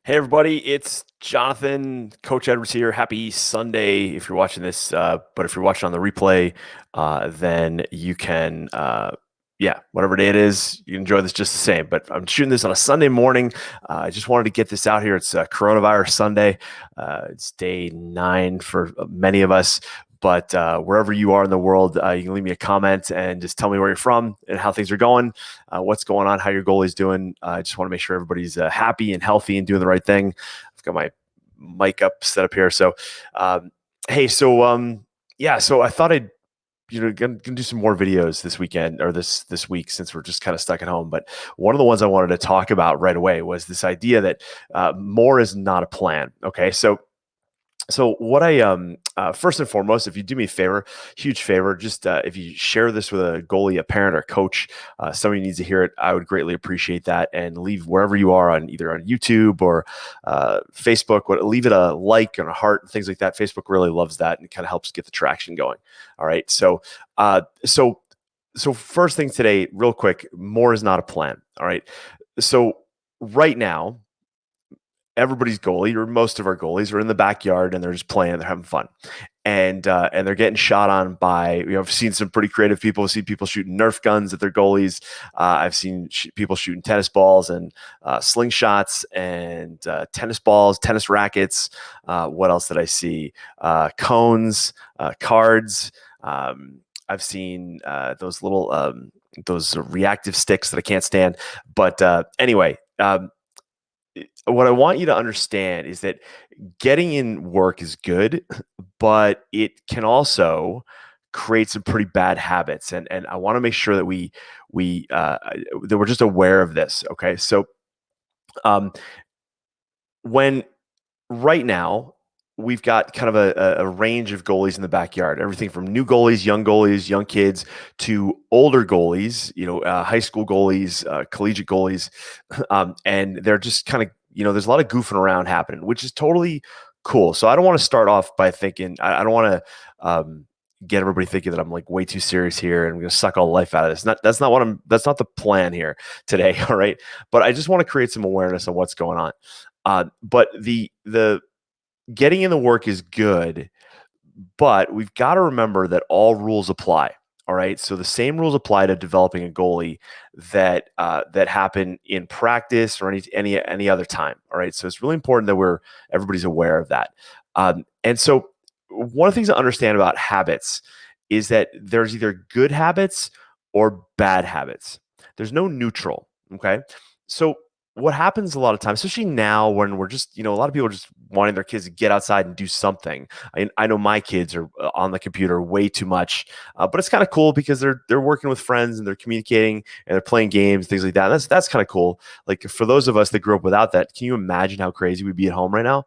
Hey everybody, it's Jonathan, Coach Edwards here. Happy Sunday if you're watching this. But if you're watching on the replay, then you can, whatever day it is, you can enjoy this just the same. But I'm shooting this on a Sunday morning. I just wanted to get this out here. It's Coronavirus Sunday. It's day 9 for many of us. But wherever you are in the world, you can leave me a comment and just tell me where you're from and how things are going, what's going on, how your goalie's doing. I just want to make sure everybody's happy and healthy and doing the right thing. I've got my mic up set up here. So, hey, so I thought I'd gonna do some more videos this weekend or this week since we're just kind of stuck at home. But one of the ones I wanted to talk about right away was this idea that more is not a plan. Okay, so what I first and foremost, if you do me a favor, huge favor, just if you share this with a goalie, a parent, or coach, somebody needs to hear it. I would greatly appreciate that, and leave wherever you are on either on YouTube or Facebook. Leave it a like and a heart and things like that. Facebook really loves that and kind of helps get the traction going. All right, so first thing today, real quick, more is not a plan. All right, so right now everybody's goalie or most of our goalies are in the backyard and they're just playing, they're having fun. And they're getting shot on by, I've seen some pretty creative people. I've seen people shooting Nerf guns at their goalies. I've seen people shooting tennis balls and slingshots and tennis balls, tennis rackets. What else did I see? Cones, cards. I've seen those reactive sticks that I can't stand. But anyway, what I want you to understand is that getting in work is good, but it can also create some pretty bad habits. And I want to make sure that we're just aware of this. Okay. So um, when right now we've got kind of a range of goalies in the backyard, everything from new goalies, young kids, to older goalies, high school goalies, collegiate goalies. And they're just kind of, there's a lot of goofing around happening, which is totally cool. So I don't want to start off by thinking, I don't want to get everybody thinking that I'm like way too serious here and I'm going to suck all the life out of this. That's not the plan here today. All right. But I just want to create some awareness on what's going on. But the getting in the work is good, but we've got to remember that all rules apply. All right, so the same rules apply to developing a goalie that happen in practice or any other time. All right, so it's really important that everybody's aware of that. And so one of the things to understand about habits is that there's either good habits or bad habits. There's no neutral. Okay, so what happens a lot of times, especially now when we're just, a lot of people are just wanting their kids to get outside and do something. I know my kids are on the computer way too much, but it's kind of cool because they're working with friends and they're communicating and they're playing games, things like that. That's kind of cool. Like for those of us that grew up without that, can you imagine how crazy we'd be at home right now?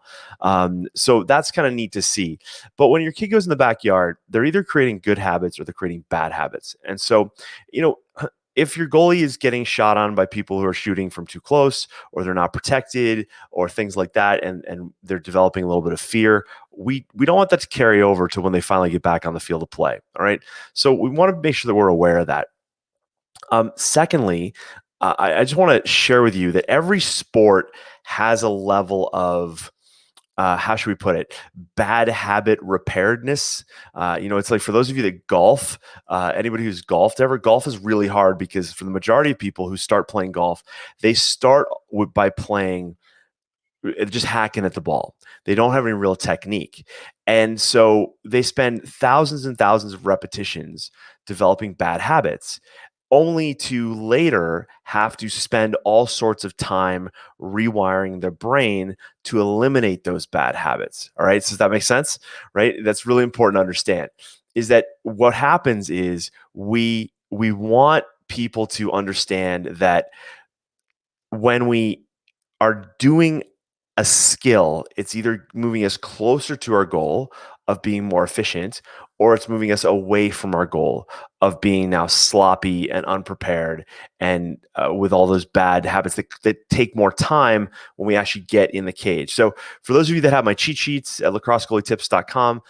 So that's kind of neat to see. But when your kid goes in the backyard, they're either creating good habits or they're creating bad habits. And so, if your goalie is getting shot on by people who are shooting from too close or they're not protected or things like that, and they're developing a little bit of fear, we don't want that to carry over to when they finally get back on the field of play. All right. So we want to make sure that we're aware of that. Secondly, I just want to share with you that every sport has a level of how should we put it? Bad habit repairedness. It's like for those of you that golf, anybody who's golfed ever, golf is really hard because for the majority of people who start playing golf, they start by playing just hacking at the ball. They don't have any real technique. And so they spend thousands and thousands of repetitions developing bad habits, only to later have to spend all sorts of time rewiring their brain to eliminate those bad habits. All right. So does that make sense? Right. That's really important to understand is that what happens is we want people to understand that when we are doing a skill, it's either moving us closer to our goal, of being more efficient, or it's moving us away from our goal of being now sloppy and unprepared and with all those bad habits that take more time when we actually get in the cage. So for those of you that have my cheat sheets at lacrossegoalietips.com,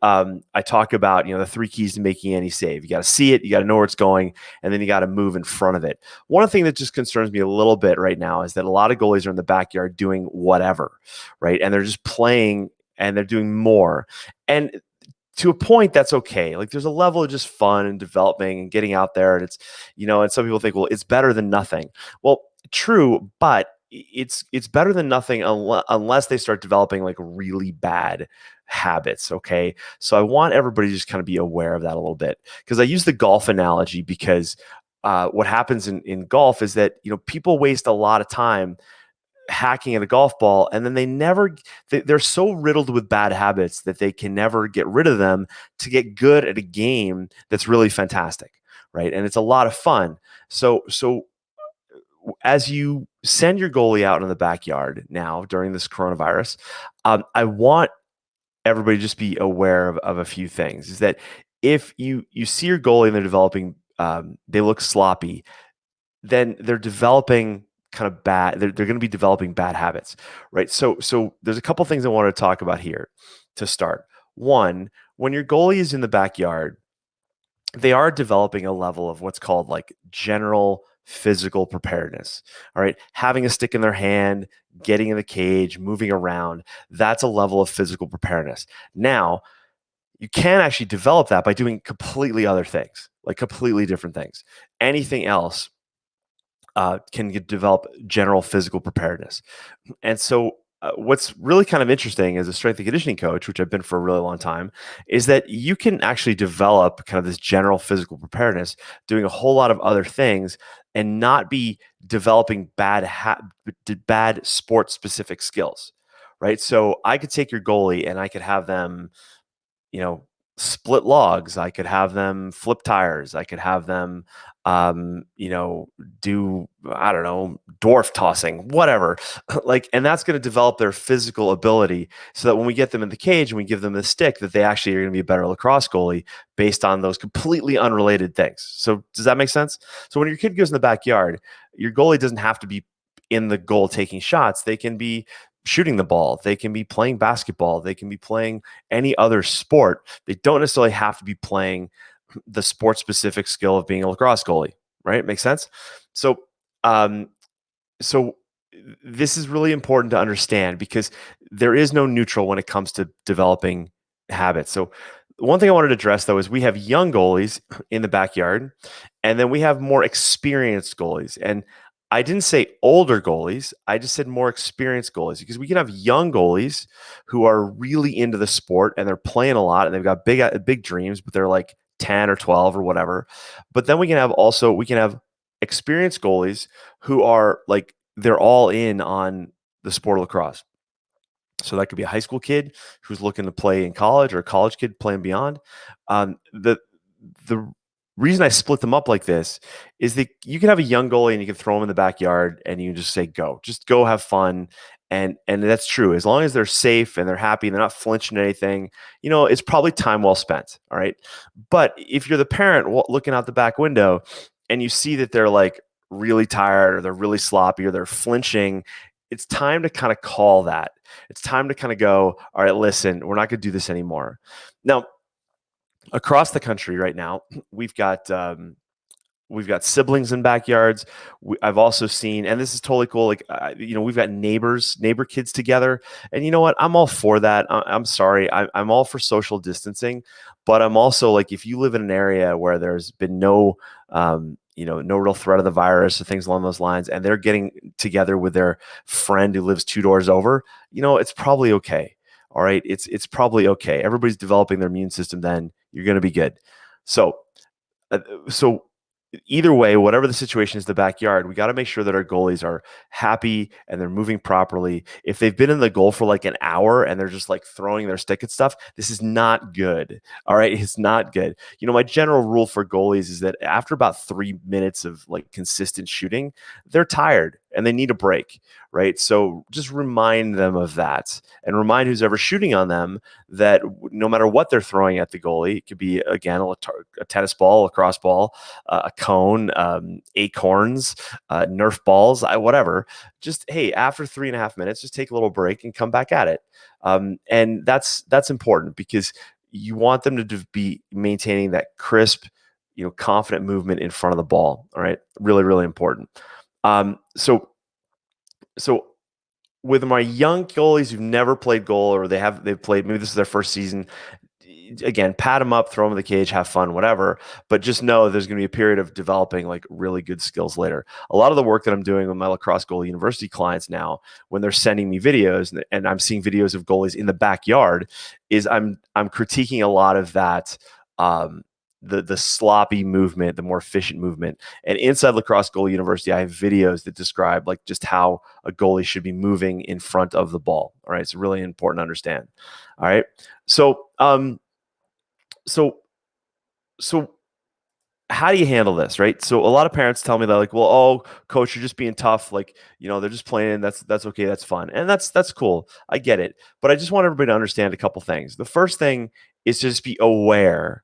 I talk about, the 3 keys to making any save. You got to see it, you got to know where it's going, and then you got to move in front of it. One thing that just concerns me a little bit right now is that a lot of goalies are in the backyard doing whatever, right? And they're just playing and they're doing more. And to a point, that's okay. Like there's a level of just fun and developing and getting out there. And it's, and some people think, well, it's better than nothing. Well, true, but it's better than nothing unless they start developing like really bad habits. Okay. So I want everybody to just kind of be aware of that a little bit, because I use the golf analogy because what happens in golf is that, people waste a lot of time hacking at a golf ball, and then they're so riddled with bad habits that they can never get rid of them to get good at a game that's really fantastic, right? And it's a lot of fun. So as you send your goalie out in the backyard now during this coronavirus, I want everybody to just be aware of a few things. Is that if you see your goalie and they're developing, they look sloppy, then they're developing kind of bad. They're going to be developing bad habits, right? So there's a couple things I want to talk about here to start. One, when your goalie is in the backyard, they are developing a level of what's called like general physical preparedness. All right, having a stick in their hand, getting in the cage, moving around. That's a level of physical preparedness. Now, you can actually develop that by doing completely other things, like completely different things. Anything else can develop general physical preparedness. And so, what's really kind of interesting as a strength and conditioning coach, which I've been for a really long time, is that you can actually develop kind of this general physical preparedness doing a whole lot of other things and not be developing bad sport specific skills, right? So I could take your goalie and I could have them, you know, split logs. I could have them flip tires. I could have them, do, I don't know, dwarf tossing, whatever. Like, and that's going to develop their physical ability so that when we get them in the cage and we give them the stick, that they actually are going to be a better lacrosse goalie based on those completely unrelated things. So does that make sense? So when your kid goes in the backyard, your goalie doesn't have to be in the goal taking shots. They can be shooting the ball. They can be playing basketball. They can be playing any other sport. They don't necessarily have to be playing the sport specific skill of being a lacrosse goalie, right? Makes sense. So, um, so this is really important to understand because there is no neutral when it comes to developing habits. So one thing I wanted to address though is we have young goalies in the backyard, and then we have more experienced goalies. And I didn't say older goalies. I just said more experienced goalies, because we can have young goalies who are really into the sport and they're playing a lot and they've got big dreams, but they're like 10 or 12 or whatever. But then we can have experienced goalies who are like, they're all in on the sport of lacrosse. So that could be a high school kid who's looking to play in college, or a college kid playing beyond. The reason I split them up like this is that you can have a young goalie and you can throw them in the backyard and you can just say, just go have fun. And that's true. As long as they're safe and they're happy and they're not flinching at anything, it's probably time well spent. All right. But if you're the parent looking out the back window and you see that they're like really tired or they're really sloppy or they're flinching, it's time to kind of call that. It's time to kind of go, all right, listen, we're not going to do this anymore. Now, across the country right now, we've got siblings in backyards. I've also seen, and this is totally cool. Like, we've got neighbor kids together, and you know what? I'm all for that. I'm sorry. I'm all for social distancing, but I'm also like, if you live in an area where there's been no real threat of the virus or things along those lines, and they're getting together with their friend who lives 2 doors over, it's probably okay. All right. It's probably okay. Everybody's developing their immune system. Then you're going to be good. So, uh, so either way, whatever the situation is, the backyard, we got to make sure that our goalies are happy and they're moving properly. If they've been in the goal for like an hour and they're just like throwing their stick at stuff, this is not good. All right. It's not good. My general rule for goalies is that after about 3 minutes of like consistent shooting, they're tired and they need a break, right? So just remind them of that, and remind who's ever shooting on them that no matter what they're throwing at the goalie, it could be, again, a tennis ball, a lacrosse ball, a cone, acorns, Nerf balls, whatever. Just, hey, after 3.5 minutes, just take a little break and come back at it. And that's important, because you want them to be maintaining that crisp, confident movement in front of the ball. All right, really, really important. So with my young goalies who've never played goal, or they've played, maybe this is their first season, again, pat them up, throw them in the cage, have fun, whatever. But just know there's going to be a period of developing like really good skills later. A lot of the work that I'm doing with my Lacrosse Goalie University clients now, when they're sending me videos, and I'm seeing videos of goalies in the backyard, is I'm critiquing a lot of that. The sloppy movement, the more efficient movement. And inside Lacrosse Goalie University, I have videos that describe like just how a goalie should be moving in front of the ball. All right. It's really important to understand. All right. So, so so how do you handle this, right? So a lot of parents tell me, they're like, well, oh, coach, you're just being tough. Like, they're just playing. That's okay. That's fun. And that's cool. I get it. But I just want everybody to understand a couple things. The first thing is to just be aware,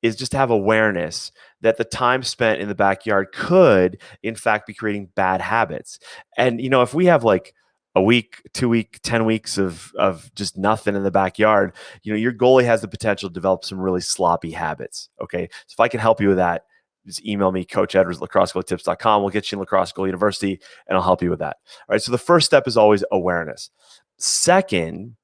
is just have awareness that the time spent in the backyard could, in fact, be creating bad habits. And if we have like a week, 2 week, 10 weeks of just nothing in the backyard, your goalie has the potential to develop some really sloppy habits. Okay, so if I can help you with that, just email me, coach@lacrossegoalietips.com. We'll get you in Lacrosse Goal University, and I'll help you with that. All right. So the first step is always awareness. Second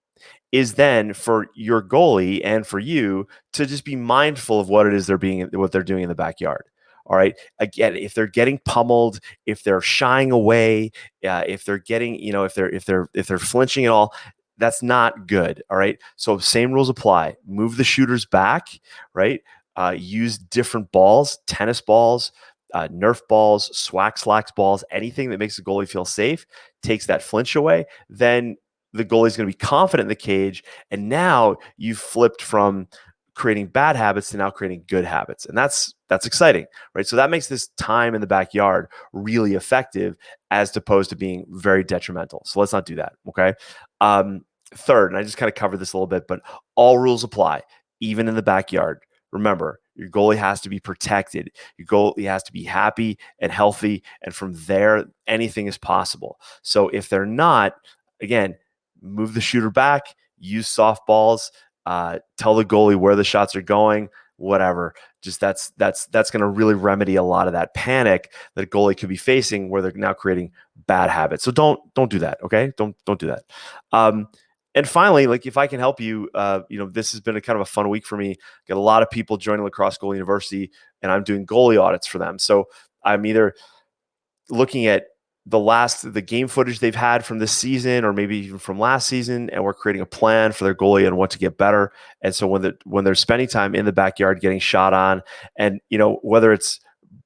is then for your goalie and for you to just be mindful of what it is what they're doing in the backyard. All right. Again, if they're getting pummeled, if they're shying away, if they're getting, if they're flinching at all, that's not good. All right. So same rules apply. Move the shooters back. Right. Use different balls, tennis balls, Nerf balls, slacks balls, anything that makes the goalie feel safe, takes that flinch away. Then the goalie is going to be confident in the cage. And now you've flipped from creating bad habits to now creating good habits. And that's exciting, right? So that makes this time in the backyard really effective, as opposed to being very detrimental. So let's not do that. Okay. Third, and I just kind of covered this a little bit, but all rules apply, even in the backyard. Remember, your goalie has to be protected. Your goalie has to be happy and healthy. And from there, anything is possible. So if they're not, again, move the shooter back, use softballs, tell the goalie where the shots are going, whatever. Just that's going to really remedy a lot of that panic that a goalie could be facing, where they're now creating bad habits. So don't do that. Okay. Don't do that. And finally, like, if I can help you, this has been a kind of a fun week for me. Got a lot of people joining Lacrosse Goalie University, and I'm doing goalie audits for them. So I'm either looking at the game footage they've had from this season, or maybe even from last season, and we're creating a plan for their goalie and what to get better. And so when they're spending time in the backyard getting shot on, and whether it's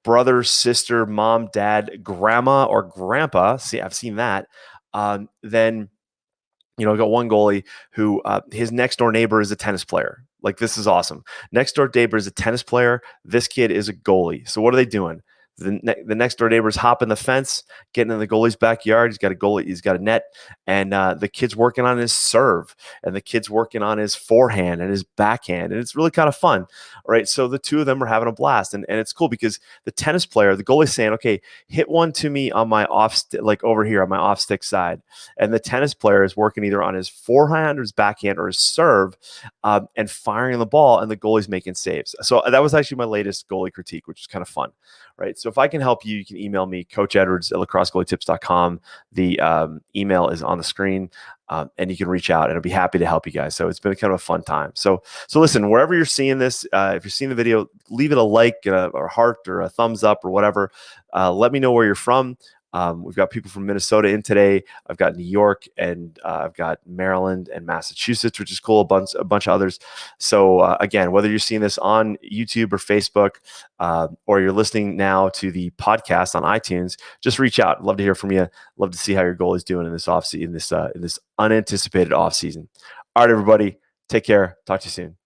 brother, sister, mom, dad, grandma, or grandpa, see, I've seen that, then I got one goalie who his next door neighbor is a tennis player. Like, this is awesome. Next door neighbor is a tennis player. This kid is a goalie. So what are they doing? The next door neighbors hopping the fence, getting in the goalie's backyard. He's got a goalie. He's got a net, and the kid's working on his serve, and the kid's working on his forehand and his backhand, and it's really kind of fun. All right, so the two of them are having a blast, and it's cool because the tennis player, the goalie's saying, "Okay, hit one to me on my like over here on my off stick side," and the tennis player is working either on his forehand or his backhand or his serve, and firing the ball, and the goalie's making saves. So that was actually my latest goalie critique, which is kind of fun. Right. So if I can help you, you can email me, coach.edwards@lacrossegoalietips.com. The email is on the screen, and you can reach out, and I'll be happy to help you guys. So it's been kind of a fun time. So listen, wherever you're seeing this, if you're seeing the video, leave it a like, or a heart, or a thumbs up, or whatever. Let me know where you're from. We've got people from Minnesota in today. I've got New York, and I've got Maryland and Massachusetts, which is cool. A bunch of others. So again, whether you're seeing this on YouTube or Facebook, or you're listening now to the podcast on iTunes, just reach out. I'd love to hear from you. Love to see how your goal is doing in this in this unanticipated off season. All right, everybody, take care. Talk to you soon.